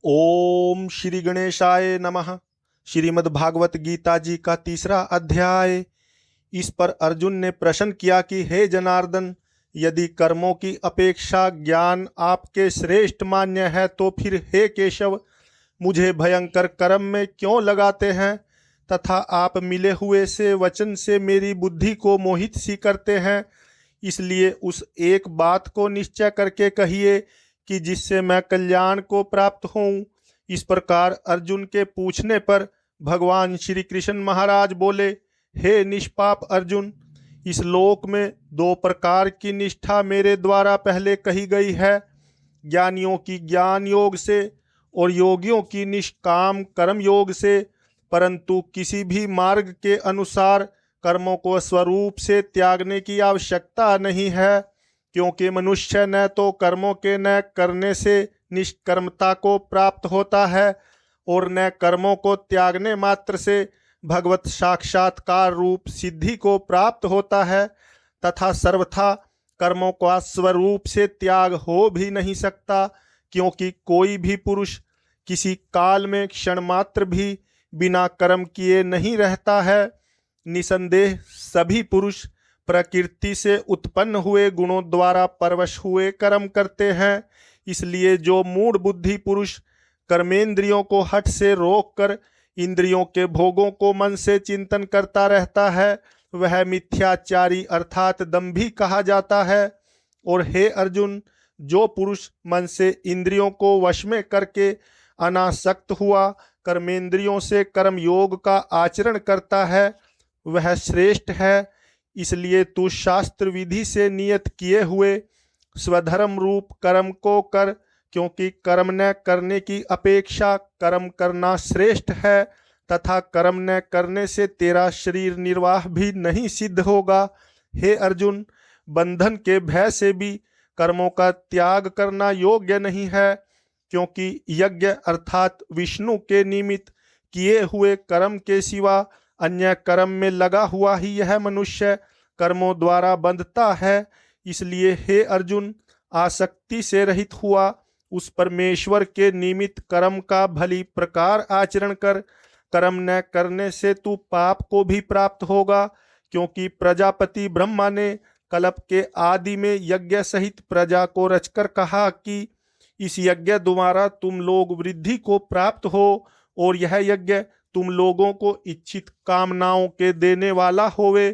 ओम श्री गणेशाय नमः। श्रीमद् भागवत गीता जी का तीसरा अध्याय। इस पर अर्जुन ने प्रश्न किया कि हे जनार्दन, यदि कर्मों की अपेक्षा ज्ञान आपके श्रेष्ठ मान्य है तो फिर हे केशव, मुझे भयंकर कर्म में क्यों लगाते हैं तथा आप मिले हुए से वचन से मेरी बुद्धि को मोहित सी करते हैं। इसलिए उस एक बात को निश्चय करके कहिए कि जिससे मैं कल्याण को प्राप्त होऊं। इस प्रकार अर्जुन के पूछने पर भगवान श्री कृष्ण महाराज बोले, हे निष्पाप अर्जुन, इस लोक में दो प्रकार की निष्ठा मेरे द्वारा पहले कही गई है। ज्ञानियों की ज्ञान योग से और योगियों की निष्काम कर्म योग से। परंतु किसी भी मार्ग के अनुसार कर्मों को स्वरूप से त्यागने की आवश्यकता नहीं है, क्योंकि मनुष्य न तो कर्मों के न करने से निष्कर्मता को प्राप्त होता है और न कर्मों को त्यागने मात्र से भगवत साक्षात्कार रूप सिद्धि को प्राप्त होता है, तथा सर्वथा कर्मों का स्वरूप से त्याग हो भी नहीं सकता, क्योंकि कोई भी पुरुष किसी काल में क्षण मात्र भी बिना कर्म किए नहीं रहता है। निसंदेह सभी पुरुष प्रकृति से उत्पन्न हुए गुणों द्वारा परवश हुए कर्म करते हैं। इसलिए जो मूढ़ बुद्धि पुरुष कर्मेंद्रियों को हठ से रोककर इंद्रियों के भोगों को मन से चिंतन करता रहता है, वह मिथ्याचारी अर्थात दंभी कहा जाता है। और हे अर्जुन, जो पुरुष मन से इंद्रियों को वश में करके अनासक्त हुआ कर्मेंद्रियों से कर्म योग का आचरण करता है, वह श्रेष्ठ है। इसलिए तू शास्त्र विधि से नियत किए हुए स्वधर्म रूप कर्म को कर, क्योंकि कर्म न करने की अपेक्षा कर्म करना श्रेष्ठ है, तथा कर्म न करने से तेरा शरीर निर्वाह भी नहीं सिद्ध होगा। हे अर्जुन, बंधन के भय से भी कर्मों का त्याग करना योग्य नहीं है, क्योंकि यज्ञ अर्थात विष्णु के निमित्त किए हुए कर्म के सिवा अन्य कर्म में लगा हुआ ही यह मनुष्य कर्मों द्वारा बंधता है। इसलिए हे अर्जुन, आसक्ति से रहित हुआ उस परमेश्वर के निमित्त कर्म का भली प्रकार आचरण कर। कर्म न करने से तू पाप को भी प्राप्त होगा, क्योंकि प्रजापति ब्रह्मा ने कल्प के आदि में यज्ञ सहित प्रजा को रचकर कहा कि इस यज्ञ द्वारा तुम लोग वृद्धि को प्राप्त हो, और यह यज्ञ तुम लोगों को इच्छित कामनाओं के देने वाला होवे,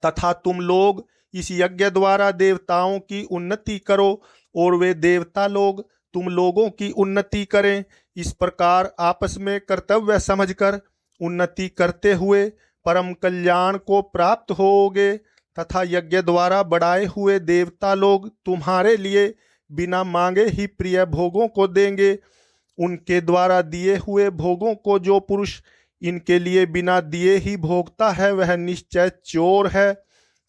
तथा तुम लोग इस यज्ञ द्वारा देवताओं की उन्नति करो और वे देवता लोग तुम लोगों की उन्नति करें। इस प्रकार आपस में कर्तव्य समझकर उन्नति करते हुए परम कल्याण को प्राप्त होगे, तथा यज्ञ द्वारा बढ़ाए हुए देवता लोग तुम्हारे लिए बिना मांगे ही प्रिय भोगों को देंगे। उनके द्वारा दिए हुए भोगों को जो पुरुष इनके लिए बिना दिए ही भोगता है, वह निश्चय चोर है।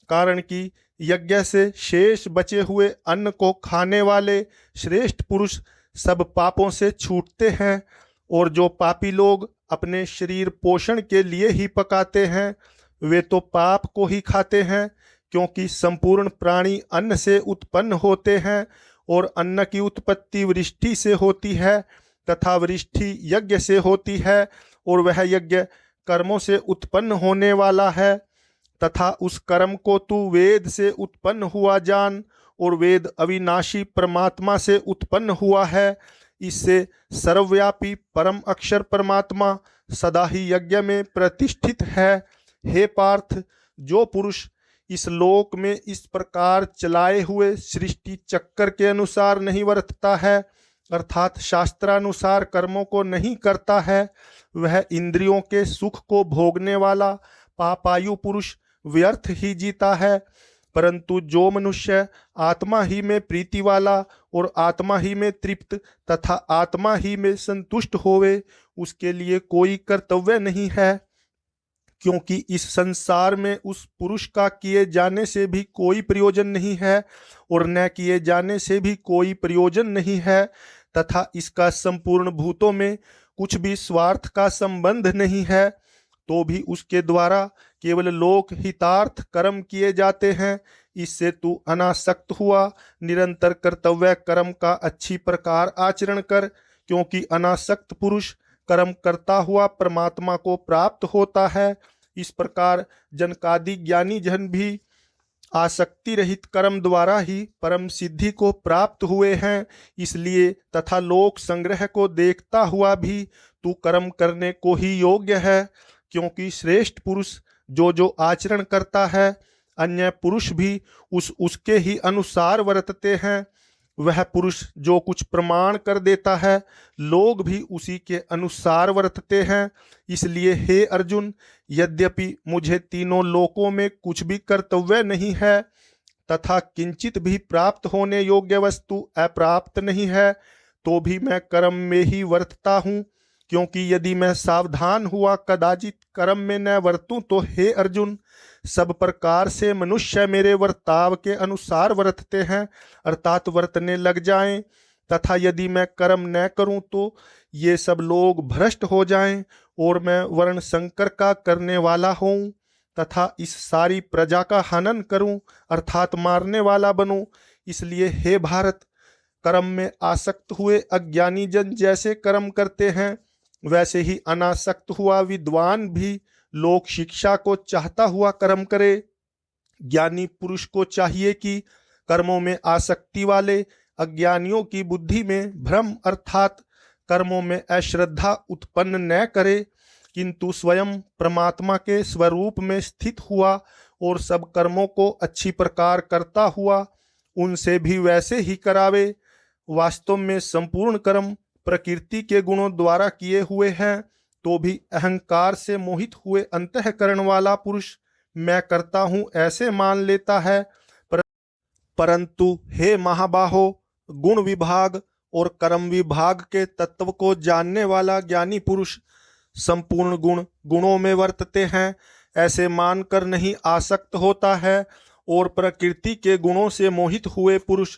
कारण कि यज्ञ से शेष बचे हुए अन्न को खाने वाले श्रेष्ठ पुरुष सब पापों से छूटते हैं, और जो पापी लोग अपने शरीर पोषण के लिए ही पकाते हैं, वे तो पाप को ही खाते हैं। क्योंकि संपूर्ण प्राणी अन्न से उत्पन्न होते हैं, और अन्न की उत्पत्ति वृष्टि से होती है, तथा वृष्टि यज्ञ से होती है, और वह यज्ञ कर्मों से उत्पन्न होने वाला है। तथा उस कर्म को तू वेद से उत्पन्न हुआ जान, और वेद अविनाशी परमात्मा से उत्पन्न हुआ है। इससे सर्वव्यापी परम अक्षर परमात्मा सदा ही यज्ञ में प्रतिष्ठित है। हे पार्थ, जो पुरुष इस लोक में इस प्रकार चलाए हुए सृष्टि चक्कर के अनुसार नहीं वर्तता है, अर्थात शास्त्रानुसार कर्मों को नहीं करता है, वह इंद्रियों के सुख को भोगने वाला पापायु पुरुष व्यर्थ ही जीता है। परंतु जो मनुष्य आत्मा ही में प्रीति वाला और आत्मा ही में तृप्त तथा आत्मा ही में संतुष्ट होवे, उसके लिए कोई कर्तव्य नहीं है, क्योंकि इस संसार में उस पुरुष का किए जाने से भी कोई प्रयोजन नहीं है और न किए जाने से भी कोई प्रयोजन नहीं है, तथा इसका संपूर्ण भूतों में कुछ भी स्वार्थ का संबंध नहीं है। तो भी उसके द्वारा केवल लोक हितार्थ कर्म किए जाते हैं। इससे तू अनासक्त हुआ निरंतर कर्तव्य कर्म का अच्छी प्रकार आचरण कर, क्योंकि अनासक्त पुरुष कर्म करता हुआ परमात्मा को प्राप्त होता है। इस प्रकार जनकादि ज्ञानी जन भी आसक्ति रहित कर्म द्वारा ही परम सिद्धि को प्राप्त हुए हैं। इसलिए तथा लोक संग्रह को देखता हुआ भी तू कर्म करने को ही योग्य है, क्योंकि श्रेष्ठ पुरुष जो जो आचरण करता है अन्य पुरुष भी उसके ही अनुसार वर्तते हैं। वह पुरुष जो कुछ प्रमाण कर देता है लोग भी उसी के अनुसार वर्तते हैं। इसलिए हे अर्जुन, यद्यपि मुझे तीनों लोकों में कुछ भी कर्तव्य नहीं है तथा किंचित भी प्राप्त होने योग्य वस्तु अप्राप्त नहीं है, तो भी मैं कर्म में ही वर्तता हूँ। क्योंकि यदि मैं सावधान हुआ कदाचित कर्म में न वर्तूं तो हे अर्जुन, सब प्रकार से मनुष्य मेरे वर्ताव के अनुसार वर्तते हैं, अर्थात वर्तने लग जाएं। तथा यदि मैं कर्म न करूं तो ये सब लोग भ्रष्ट हो जाएं और मैं वर्ण संकर का करने वाला हूं तथा इस सारी प्रजा का हनन करूं, अर्थात मारने वाला बनूं। इसलिए हे भारत, कर्म में आसक्त हुए अज्ञानी जन जैसे कर्म करते हैं, वैसे ही अनासक्त हुआ विद्वान भी लोक शिक्षा को चाहता हुआ कर्म करे। ज्ञानी पुरुष को चाहिए कि कर्मों में आसक्ति वाले अज्ञानियों की बुद्धि में भ्रम अर्थात कर्मों में अश्रद्धा उत्पन्न न करे, किंतु स्वयं परमात्मा के स्वरूप में स्थित हुआ और सब कर्मों को अच्छी प्रकार करता हुआ उनसे भी वैसे ही करावे। वास्तव में संपूर्ण कर्म प्रकृति के गुणों द्वारा किए हुए हैं, तो भी अहंकार से मोहित हुए अंतःकरण वाला पुरुष मैं करता हूँ ऐसे मान लेता है। परंतु हे महाबाहो, गुण विभाग और कर्म विभाग के तत्व को जानने वाला ज्ञानी पुरुष संपूर्ण गुणों में वर्तते हैं ऐसे मानकर नहीं आसक्त होता है, और प्रकृति के गुणों से मोहित हुए पुरुष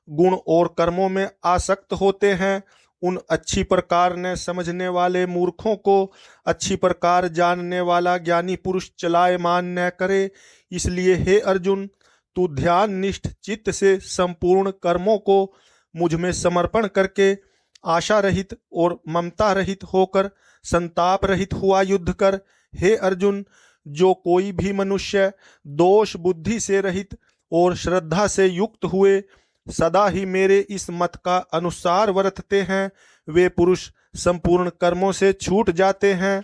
गुण और कर्मों में आसक्त होते हैं। उन अच्छी प्रकार न समझने वाले मूर्खों को अच्छी प्रकार जानने वाला ज्ञानी पुरुष चलायमान न करे। इसलिए हे अर्जुन, तू ध्यान निष्ठ चित्त से संपूर्ण कर्मों को मुझ में समर्पण करके आशा रहित और ममता रहित होकर संताप रहित हुआ युद्ध कर। हे अर्जुन, जो कोई भी मनुष्य दोष बुद्धि से रहित और श्रद्धा से युक्त हुए सदा ही मेरे इस मत का अनुसार वर्तते हैं, वे पुरुष संपूर्ण कर्मों से छूट जाते हैं।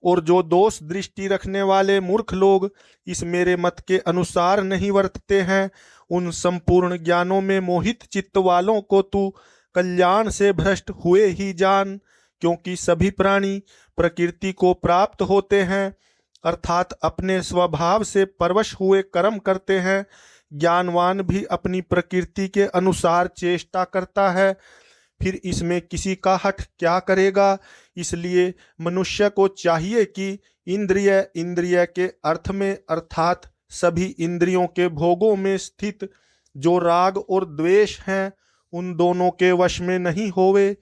और जो दोष दृष्टि रखने वाले मूर्ख लोग इस मेरे मत के अनुसार नहीं वर्तते हैं, उन संपूर्ण ज्ञानों में मोहित चित्त वालों को तू कल्याण से भ्रष्ट हुए ही जान। क्योंकि सभी प्राणी प्रकृति को प्राप्त होते हैं, अर्थात अपने स्वभाव से परवश हुए कर्म करते हैं। ज्ञानवान भी अपनी प्रकृति के अनुसार चेष्टा करता है, फिर इसमें किसी का हठ क्या करेगा। इसलिए मनुष्य को चाहिए कि इंद्रिय के अर्थ में अर्थात सभी इंद्रियों के भोगों में स्थित जो राग और द्वेष हैं उन दोनों के वश में नहीं होवे,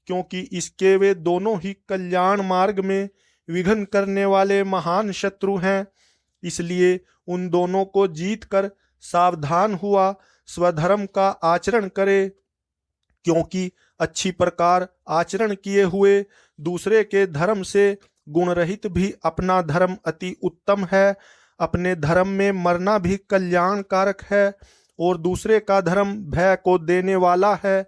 क्योंकि इसके वे दोनों ही कल्याण मार्ग में विघ्न करने वाले महान शत्रु हैं। इसलिए उन दोनों को जीत कर सावधान हुआ स्वधर्म का आचरण करे, क्योंकि अच्छी प्रकार आचरण किए हुए दूसरे के धर्म से गुण रहित भी अपना धर्म अति उत्तम है। अपने धर्म में मरना भी कल्याणकारक है और दूसरे का धर्म भय को देने वाला है।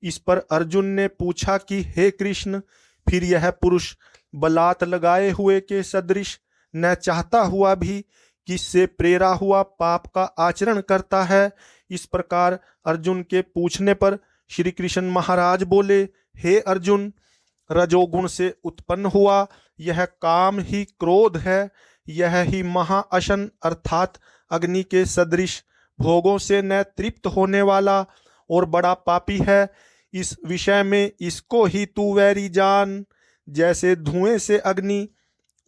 इस पर अर्जुन ने पूछा कि हे कृष्ण, फिर यह पुरुष बलात् लगाए हुए के सदृश न चाहता हुआ भी किससे प्रेरा हुआ पाप का आचरण करता है। इस प्रकार अर्जुन के पूछने पर श्री कृष्ण महाराज बोले, हे अर्जुन, रजोगुण से उत्पन्न हुआ यह काम ही क्रोध है। यह ही महाअशन अर्थात अग्नि के सदृश भोगों से न तृप्त होने वाला और बड़ा पापी है। इस विषय में इसको ही तू वैरी जान। जैसे धुएं से अग्नि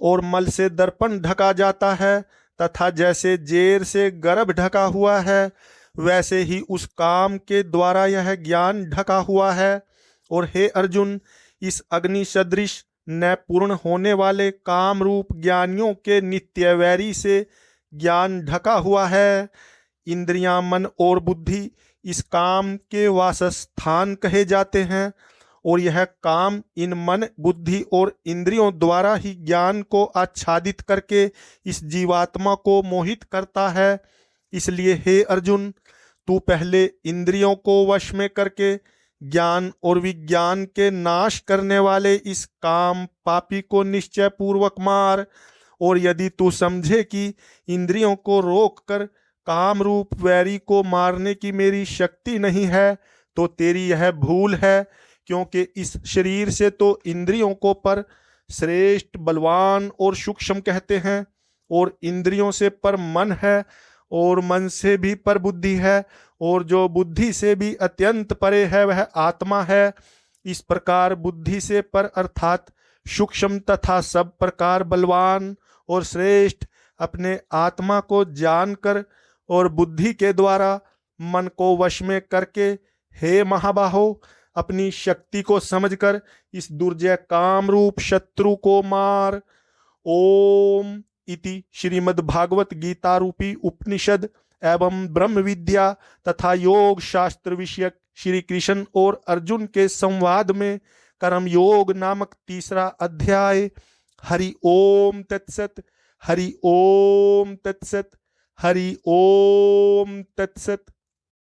और मल से दर्पण ढका जाता है तथा जैसे जेर से गर्भ ढका हुआ है, वैसे ही उस काम के द्वारा यह ज्ञान ढका हुआ है। और हे अर्जुन, इस अग्नि सदृश न पूर्ण होने वाले काम रूप ज्ञानियों के नित्य वैरी से ज्ञान ढका हुआ है। इंद्रियां, मन और बुद्धि इस काम के वासस्थान कहे जाते हैं और यह काम इन मन, बुद्धि और इंद्रियों द्वारा ही ज्ञान को आच्छादित करके इस जीवात्मा को मोहित करता है। इसलिए हे अर्जुन, तू पहले इंद्रियों को वश में करके ज्ञान और विज्ञान के नाश करने वाले इस काम पापी को निश्चय पूर्वक मार। और यदि तू समझे कि इंद्रियों को रोक कर काम रूप वैरी को मारने की मेरी शक्ति नहीं है, तो तेरी यह भूल है, क्योंकि इस शरीर से तो इंद्रियों को पर श्रेष्ठ, बलवान और सूक्ष्म कहते हैं, और इंद्रियों से पर मन है, और मन से भी पर बुद्धि है, और जो बुद्धि से भी अत्यंत परे है वह आत्मा है। इस प्रकार बुद्धि से पर अर्थात सूक्ष्म तथा सब प्रकार बलवान और श्रेष्ठ अपने आत्मा को जानकर और बुद्धि के द्वारा मन को वश में करके, हे महाबाहो, अपनी शक्ति को समझकर इस दुर्जय काम रूप शत्रु को मार। ओम इति श्रीमद् भागवत गीता रूपी उपनिषद एवं ब्रह्म विद्या तथा योग शास्त्र विषयक श्री कृष्ण और अर्जुन के संवाद में कर्म योग नामक तीसरा अध्याय। हरि ओम तत्सत। हरि ओम तत्सत। हरि ओम तत्सत।